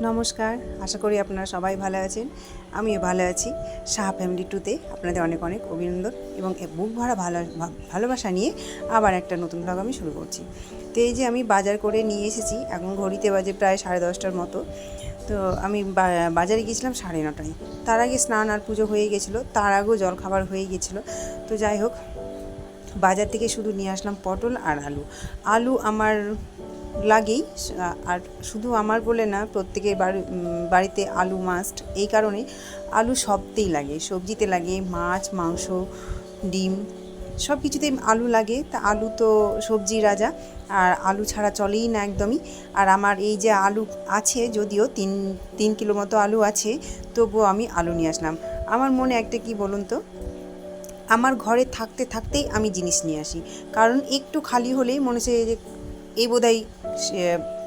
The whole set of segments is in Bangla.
নমস্কার, আশা করি আপনারা সবাই ভালো আছেন। আমিও ভালো আছি। সাহা ফ্যামিলি টুতে আপনাদের অনেক অনেক অভিনন্দন এবং বুক ভরা ভালোবাসা নিয়ে আবার একটা নতুন ব্লগ আমি শুরু করছি। তো এই যে আমি বাজার করে নিয়ে এসেছি, এখন ঘড়িতে বাজে প্রায় 10:30টার মতো। তো আমি বাজারে গিয়েছিলাম 9:30টায়। তার আগে স্নান আর পুজো হয়ে গেছিলো, তার আগেও জলখাবার হয়ে গেছিলো। তো যাই হোক, বাজার থেকে শুধু নিয়ে আসলাম পটল আর আলু। আলু আমার লাগেই, আর শুধু আমার বলে না, প্রত্যেকের বাড়িতে আলু মাস্ট। এই কারণে আলু সবতেই লাগে, সবজিতে লাগে, মাছ, মাংস, ডিম, সব কিছুতেই আলু লাগে। তা আলু তো সবজি রাজা, আর আলু ছাড়া চলেই না একদমই। আর আমার এই যে আলু আছে, যদিও তিন কিলো মতো আলু আছে, তবুও আমি আলু নিয়ে আসলাম। আমার মনে একটা কি বলুন তো, আমার ঘরে থাকতে থাকতেই আমি জিনিস নিয়ে আসি, কারণ একটু খালি হলেই মনে হচ্ছে যে এই বোধহয়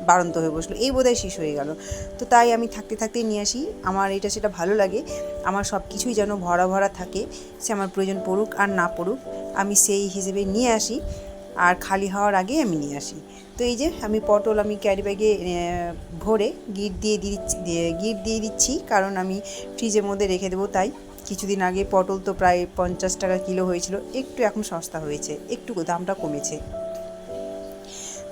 বাড়ন্ত হয়ে বসলো, এই বোধহয় শেষ হয়ে গেল। তো তাই আমি থাকতে থাকতেই নিয়ে আসি। আমার এটা সেটা ভালো লাগে, আমার সব কিছুই যেন ভরা ভরা থাকে। সে আমার প্রয়োজন পড়ুক আর না পড়ুক, আমি সেই হিসেবে নিয়ে আসি, আর খালি হওয়ার আগে আমি নিয়ে আসি। তো এই যে আমি পটল আমি ক্যারি ব্যাগে ভরে গিট দিয়ে দিচ্ছি, কারণ আমি ফ্রিজের মধ্যে রেখে দেবো। তাই কিছুদিন আগে পটল তো প্রায় 50 টাকা কিলো হয়েছিল, একটু এখন সস্তা হয়েছে, একটু দামটা কমেছে।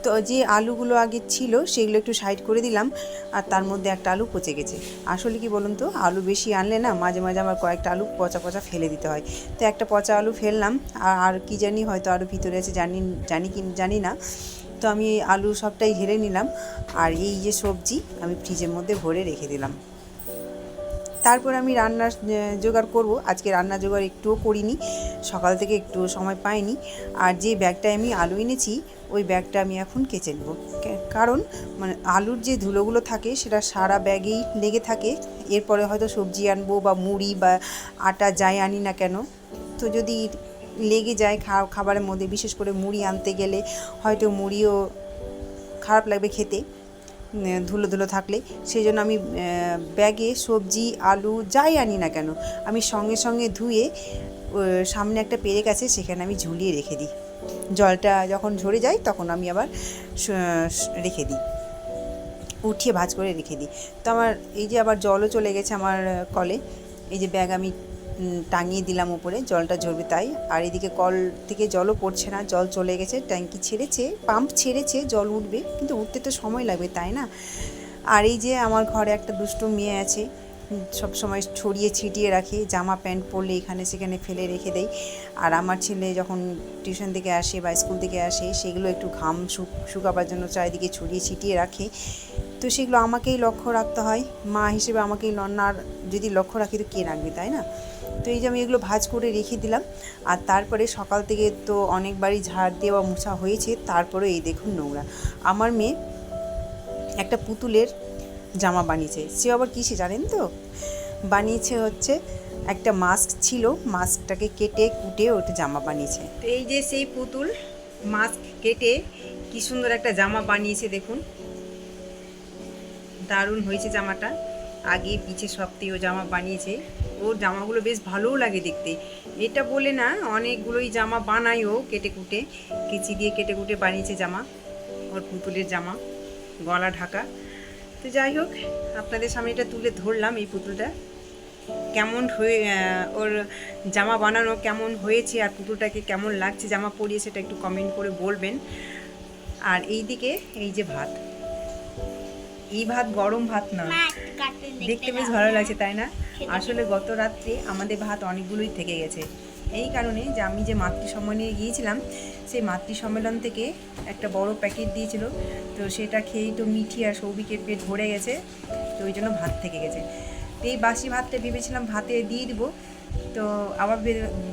তো যে আলুগুলো আগে ছিল সেগুলো একটু সাইড করে দিলাম, আর তার মধ্যে একটা আলু পচে গেছে। আসলে কি বলুন তো, আলু বেশি আনলে না মাঝে মাঝে আমার কয়েকটা আলু পচা পচা ফেলে দিতে হয়। তো একটা পচা আলু ফেললাম, আর কি জানি হয়তো আলু ভিতরে আছে, জানি না। তো আমি আলু সবটাই ঢেলে নিলাম, আর এই যে সবজি আমি ফ্রিজের মধ্যে ভরে রেখে দিলাম। তারপর আমি রান্নার জোগাড় করব। আজকে রান্না জোগাড় একটুও করিনি, সকাল থেকে একটু সময় পাইনি। আর যে ব্যাগটায় আমি আলু এনেছি, ওই ব্যাগটা আমি এখন কেচে নেব, কারণ মানে আলুর যে ধুলোগুলো থাকে সেটা সারা ব্যাগেই লেগে থাকে। এরপরে হয়তো সবজি আনবো বা মুড়ি বা আটা যাই আনি না কেন, তো যদি লেগে যায় খাবারের মধ্যে, বিশেষ করে মুড়ি আনতে গেলে হয়তো মুড়িও খারাপ লাগবে খেতে ধুলো ধুলো থাকলে। সেই জন্য আমি ব্যাগে সবজি আলু যাই আনি না কেন, আমি সঙ্গে সঙ্গে ধুয়ে সামনে একটা পেরেক আছে, সেখানে আমি ঝুলিয়ে রেখে দিই। জলটা যখন ঝরে যায় তখন আমি আবার রেখে দিই, উঠিয়ে ভাঁজ করে রেখে দিই। তো আমার এই যে আবার জলও চলে গেছে আমার কলে। এই যে ব্যাগ আমি টাঙিয়ে দিলাম উপরে, জলটা ঝরবে তাই। আর এদিকে কল থেকে জলও পড়ছে না, জল চলে গেছে, ট্যাঙ্কি ছেড়েছে, পাম্প ছেড়েছে, জল উঠবে, কিন্তু উঠতে তো সময় লাগবে, তাই না? আর এই যে আমার ঘরে একটা দুষ্টু মেয়ে আছে, সব সময় ছড়িয়ে ছিটিয়ে রাখে, জামা প্যান্ট পরলে এখানে সেখানে ফেলে রেখে দেয়। আর আমার ছেলে যখন টিউশন থেকে আসে বা স্কুল থেকে আসে, সেগুলো একটু ঘাম শুকাবার জন্য চারিদিকে ছড়িয়ে ছিটিয়ে রাখে। তো সেগুলো আমাকেই লক্ষ্য রাখতে হয়, মা হিসেবে আমাকেই না যদি লক্ষ্য রাখি তো কে রাখবে, তাই না? তো এই যে আমি এগুলো ভাঁজ করে রেখে দিলাম। আর তারপরে সকাল থেকে তো অনেকবারই ঝাড় দেওয়া মোছা হয়েছে, তারপরে এই দেখুন নোংরা। আমার মেয়ে একটা পুতুলের জামা বানিয়েছে, সে আবার কিসে জানেন তো, বানিয়েছে হচ্ছে একটা মাস্ক ছিল, মাস্কটাকে কেটে কুটে ওটা জামা বানিয়েছে। তো এই যে সেই পুতুল মাস্ক কেটে কি সুন্দর একটা জামা বানিয়েছে, দেখুন দারুণ হয়েছে জামাটা। আগে পিছে সবটিও জামা বানিয়েছে, ওর জামাগুলো বেশ ভালোও লাগে দেখতে। এটা বলে না, অনেকগুলোই জামা বানায় ও কেটে কুটে, কেচি দিয়ে কেটে কুটে বানিয়েছে জামা, ওর পুতুলের জামা, গলা ঢাকা। তো যাই হোক, আপনাদের সামনে এটা তুলে ধরলাম, এই পুতুলটা কেমন হয়ে, ওর জামা বানানো কেমন হয়েছে আর পুতুলটাকে কেমন লাগছে জামা পরিয়ে, সেটা একটু কমেন্ট করে বলবেন। আর এই দিকে এই যে ভাত, এই ভাত গরম ভাত না, দেখতে বেশ ভালো লাগছে, তাই না? আসলে গত রাত্রে আমাদের ভাত অনেকগুলোই থেকে গেছে, এই কারণে যে আমি যে মাতৃ সম্মেলনে গিয়েছিলাম, সেই মাতৃ সম্মেলন থেকে একটা বড় প্যাকেট দিয়েছিল, তো সেটা খেয়েই তো মিঠি আর সৌভিকের পেট ভরে গেছে, তো ওই জন্য ভাত থেকে গেছে। তো এই বাসি ভাতটা ভেবেছিলাম ভাতে দিয়ে দিব, তো আবার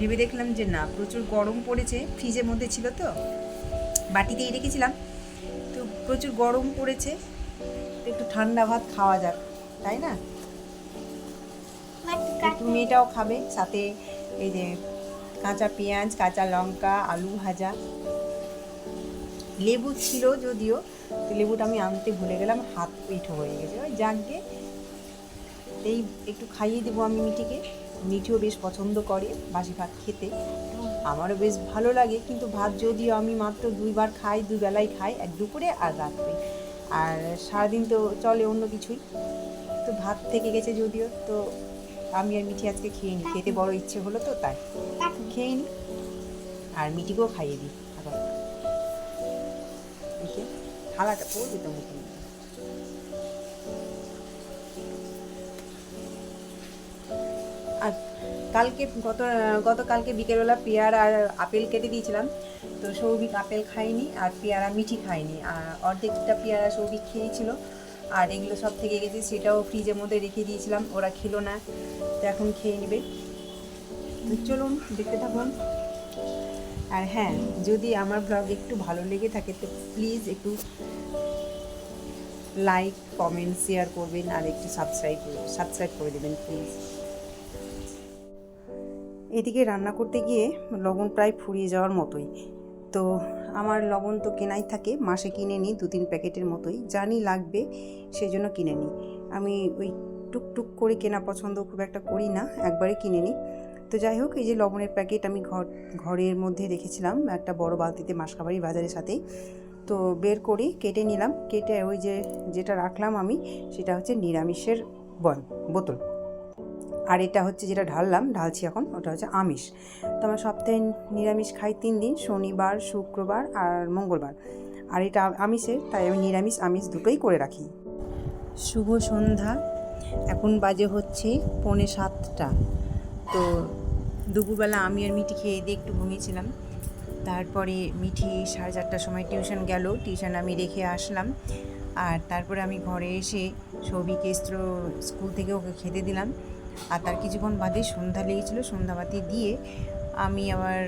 ভেবে দেখলাম যে না, প্রচুর গরম পড়েছে, ফ্রিজের মধ্যে ছিল তো, বাটিতেই রেখেছিলাম, তো প্রচুর গরম পড়েছে, একটু ঠান্ডা ভাত খাওয়া যাক, তাই না? একটু মেয়েটাও খাবে, সাথে এই যে কাঁচা পেঁয়াজ, কাঁচা লঙ্কা, আলু ভাজা, লেবু ছিল যদিও, তো লেবুটা আমি আনতে ভুলে গেলাম, হাত পিঠো হয়ে গেছে। ওই যাকগে, এই একটু খাইয়ে দেবো আমি মিঠিকে। মিঠিও বেশ পছন্দ করে বাসি ভাত খেতে, আমারও বেশ ভালো লাগে, কিন্তু ভাত যদিও আমি মাত্র 2 বার খাই, 2 বেলায় খাই, এক দুপুরে আর রাত্রে। আর সারাদিন তো চলে অন্য কিছুই, তো ভাত থেকে গেছে যদিও, তো আমি আর মিঠি আজকে খেয়ে নিই, খেতে বড় ইচ্ছে হলো তো তাই খেয়ে নিই, আর মিঠিকেও খাইয়ে দিই। এখন থালাটা পড়বে তো মুখে। আর কালকে গতকালকে বিকেলবেলা পেয়ারা আর আপেল কেটে দিয়েছিলাম, তো সৌভিক আপেল খায়নি আর পেয়ারা মিঠি খায়নি, আর অর্ধেকটা পেয়ারা সৌভিক খেয়েছিল, আর এগুলো সব থেকে গেছে সেটাও ফ্রিজের মধ্যে রেখে দিয়েছিলাম, ওরা খেলো না, তো এখন খেয়ে নেবে। তো চলুন দেখতে থাকুন। আর হ্যাঁ, যদি আমার ব্লগ একটু ভালো লেগে থাকে তো প্লিজ একটু লাইক কমেন্ট শেয়ার করবেন, আর একটু সাবস্ক্রাইব করে দেবেন প্লিজ। এদিকে রান্না করতে গিয়ে লবণ প্রায় ফুরিয়ে যাওয়ার মতোই, তো আমার লবণ তো কেনাই থাকে, মাসে কিনে নিই 2-3 প্যাকেটের মতোই, জানি লাগবে সেই জন্য কিনে নিই। আমি ওই টুকটুক করে কেনা পছন্দ খুব একটা করি না, একবারে কিনে নিই। তো যাই হোক, এই যে লবণের প্যাকেট আমি ঘরের মধ্যে রেখেছিলাম একটা বড় বালতিতে মাসকাবাড়ি বাজারের সাথে, তো বের করি কেটে নিলাম, কেটে ওই যেটা রাখলাম আমি সেটা হচ্ছে নিরামিষের বোতল, আর এটা হচ্ছে যেটা ঢালছি এখন, ওটা হচ্ছে আমিষ। তো আমার সপ্তাহে নিরামিষ খাই 3 দিন, শনিবার, শুক্রবার আর মঙ্গলবার, আর এটা আমিষের, তাই আমি নিরামিষ আমিষ দুটোই করে রাখি। শুভ সন্ধ্যা, এখন বাজে হচ্ছে 6:45। তো দুপুরবেলা আমি আর মিঠি খেয়ে দিয়ে একটু ঘুমিয়েছিলাম, তারপরে মিঠি 4:30টার সময় টিউশন গেল, টিউশন আমি রেখে আসলাম, আর তারপরে আমি ঘরে এসে সৌভিকে স্কুল থেকে ওকে খেতে দিলাম, আর তার কিছুক্ষণ বাদে সন্ধ্যা লেগেছিলো, সন্ধ্যাবাতি দিয়ে আমি আবার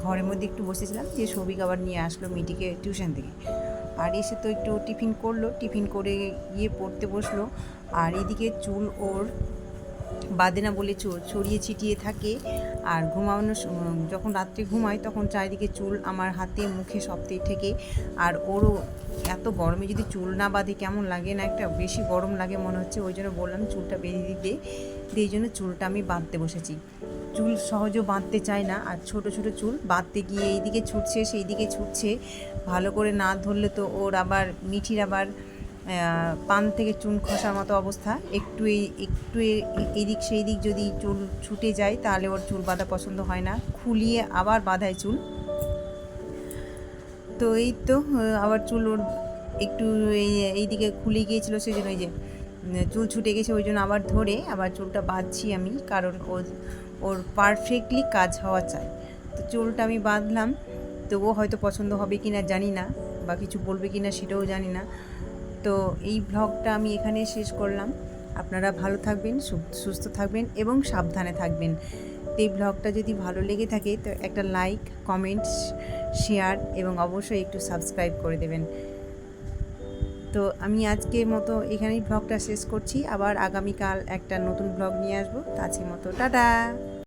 ঘরের মধ্যে একটু বসেছিলাম, যে সৌভিক আবার নিয়ে আসলো মিটিকে টিউশন থেকে, আর এসে তো একটু টিফিন করলো, টিফিন করে গিয়ে পড়তে বসলো, আর এদিকে চুল ওর বাঁধে না বলে ছড়িয়ে ছিটিয়ে থাকে, আর যখন রাত্রে ঘুমায় তখন চারিদিকে চুল আমার হাতে মুখে সবতেই ঠেকে, আর ওরও এত গরমে যদি চুল না বাঁধে কেমন লাগে না, একটা বেশি গরম লাগে মনে হচ্ছে, ওই জন্য বললাম চুলটা বেঁধে দিতে, এই জন্য চুলটা আমি বাঁধতে বসেছি। চুল সহজেও বাঁধতে চায় না, আর ছোট ছোট চুল বাঁধতে গিয়ে এইদিকে ছুটছে সেই দিকে ছুটছে, ভালো করে না ধরলে তো ওর আবার মিঠির আবার পান থেকে চুন খসার মতো অবস্থা, একটু এদিক সেই দিক যদি চুল ছুটে যায় তাহলে ওর চুল বাঁধা পছন্দ হয় না, খুলিয়ে আবার বাঁধায় চুল। তো এই তো আবার চুল ওর একটু এইদিকে খুলে গিয়েছিলো, সেই জন্য ওই যে চুল ছুটে গেছে, ওই জন্য আবার ধরে আবার চুলটা বাঁধছি আমি, কারণ ওর পারফেক্টলি কাজ হওয়া চাই। তো চুলটা আমি বাঁধলাম, তো ও হয়তো পছন্দ হবে কি না জানি না, বা কিছু বলবে কি না সেটাও জানি না। তো এই ব্লগটা আমি এখানে শেষ করলাম, আপনারা ভালো থাকবেন, সুস্থ থাকবেন এবং সাবধানে থাকবেন। এই ব্লগটা যদি ভালো লেগে থাকে তো একটা লাইক, কমেন্ট, শেয়ার এবং অবশ্যই একটু সাবস্ক্রাইব করে দেবেন। তো আমি আজকের মতো এখানেই ব্লগটা শেষ করছি, আবার আগামীকাল একটা নতুন ব্লগ নিয়ে আসবো, আজকের মতো টাটা।